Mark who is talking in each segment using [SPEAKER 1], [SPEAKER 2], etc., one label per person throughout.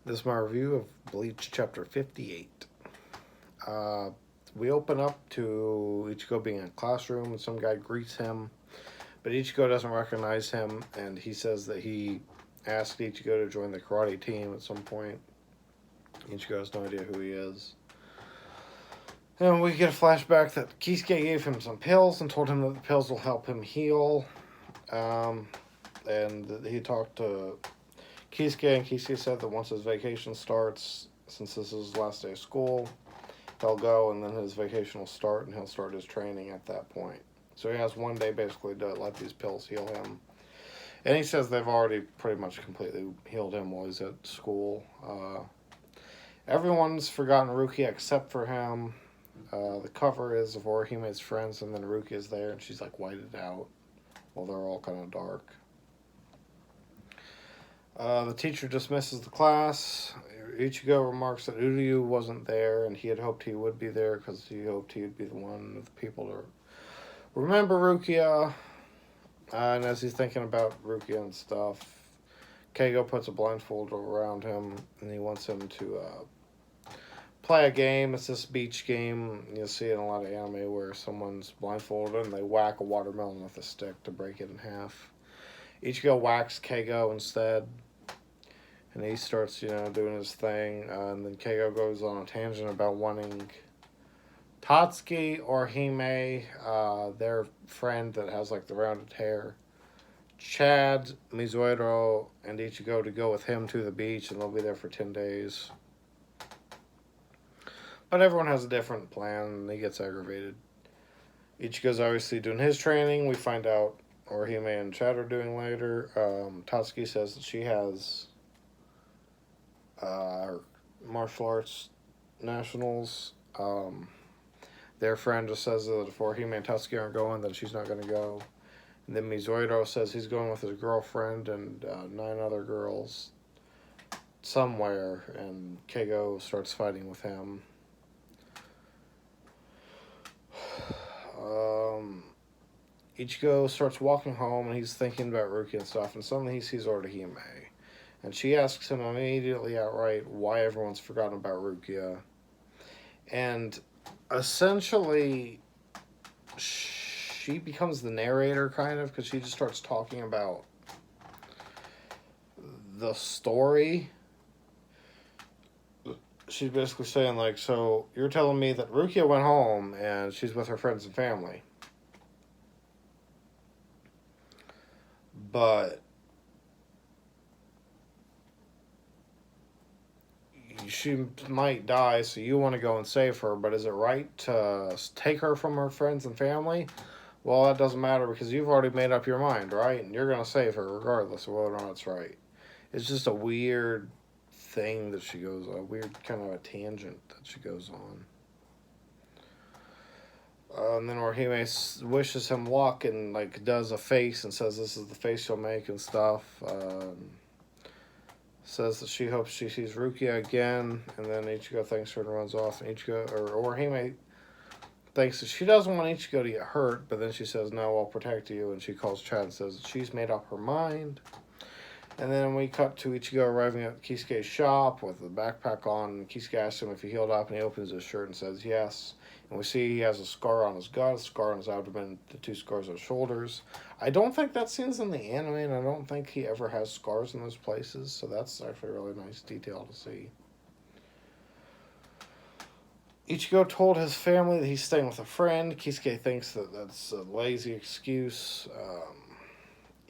[SPEAKER 1] This is my review of Bleach Chapter 58. Uh, we open up to Ichigo being in a classroom, and some guy greets him, but Ichigo doesn't recognize him, and he says that he asked Ichigo to join the karate team at some point. Ichigo has no idea who he is. And we get a flashback that Kisuke gave him some pills and told him that the pills will help him heal. And he talked to Kisuke, and Kisuke said that once his vacation starts, since this is his last day of school, he'll go and then his vacation will start and he'll start his training at that point. So he has one day basically to let these pills heal him. And he says they've already pretty much completely healed him while he's at school. Everyone's forgotten Rukia except for him. The cover is of Orihime's friends, and then Rukia's there, and she's like whited out while they're all kind of dark. The teacher dismisses the class. Ichigo remarks that Uryu wasn't there, and he had hoped he would be there because he hoped he would be the one of the people to remember Rukia. And as he's thinking about Rukia and stuff, Keigo puts a blindfold around him, and he wants him to play a game. It's this beach game you'll see in a lot of anime where someone's blindfolded and they whack a watermelon with a stick to break it in half. Ichigo whacks Keigo instead, and he starts, doing his thing. And then Keigo goes on a tangent about wanting Tatsuki or Hime, their friend that has like the rounded hair, Chad, Mizuero, and Ichigo to go with him to the beach, and they'll be there for 10 days. But everyone has a different plan, and he gets aggravated. Ichigo's obviously doing his training. We find out Orihime and Chad are doing later. Tatsuki says that she has martial arts nationals. Their friend just says that if Orihime and Tatsuki aren't going, then she's not going to go. And then Mizuero says he's going with his girlfriend and 9 other girls somewhere, and Keigo starts fighting with him. Ichigo starts walking home, and he's thinking about Rukia and stuff, and suddenly he sees Orihime. And she asks him immediately outright why everyone's forgotten about Rukia. And essentially, she becomes the narrator, kind of, because she just starts talking about the story. She's basically saying, like, so you're telling me that Rukia went home and she's with her friends and family. But she might die, so you want to go and save her, but is it right to take her from her friends and family? Well, that doesn't matter because you've already made up your mind, right? And you're going to save her regardless of whether or not it's right. It's just a weird thing that she goes on, a weird kind of a tangent that she goes on. And then Orihime wishes him luck and like does a face and says this is the face you'll make and stuff. Says that she hopes she sees Rukia again, and then Ichigo thanks her and runs off. And Orihime thinks that she doesn't want Ichigo to get hurt, but then she says, "No, I'll protect you." And she calls Chad and says that she's made up her mind. And then we cut to Ichigo arriving at Kisuke's shop with a backpack on. Kisuke asks him if he healed up, and he opens his shirt and says yes. And we see he has a scar on his gut, a scar on his abdomen, the 2 scars on his shoulders. I don't think that scene's in the anime, and I don't think he ever has scars in those places, so that's actually a really nice detail to see. Ichigo told his family that he's staying with a friend. Kisuke thinks that that's a lazy excuse.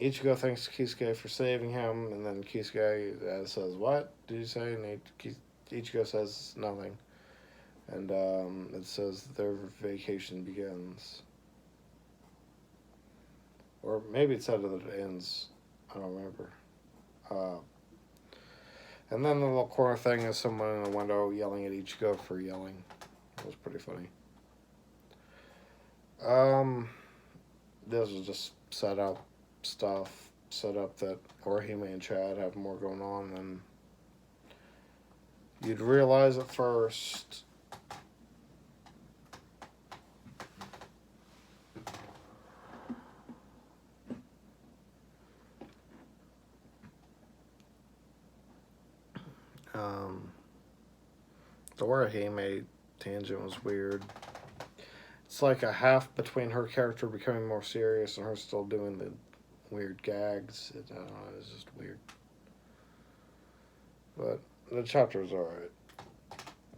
[SPEAKER 1] Ichigo thanks Kisuke for saving him, and then Kisuke says, "What did you say?" And Ichigo says nothing. And it says their vacation begins. Or maybe it said that it ends. I don't remember. And then the little corner thing is someone in the window yelling at Ichigo for yelling. It was pretty funny. This was just set up stuff. Set up that Orihime and Chad have more going on than you'd realize at first. Um, the Orihime tangent was weird. It's like a half between her character becoming more serious and her still doing the weird gags. I don't know, it's just weird. But the chapter was alright.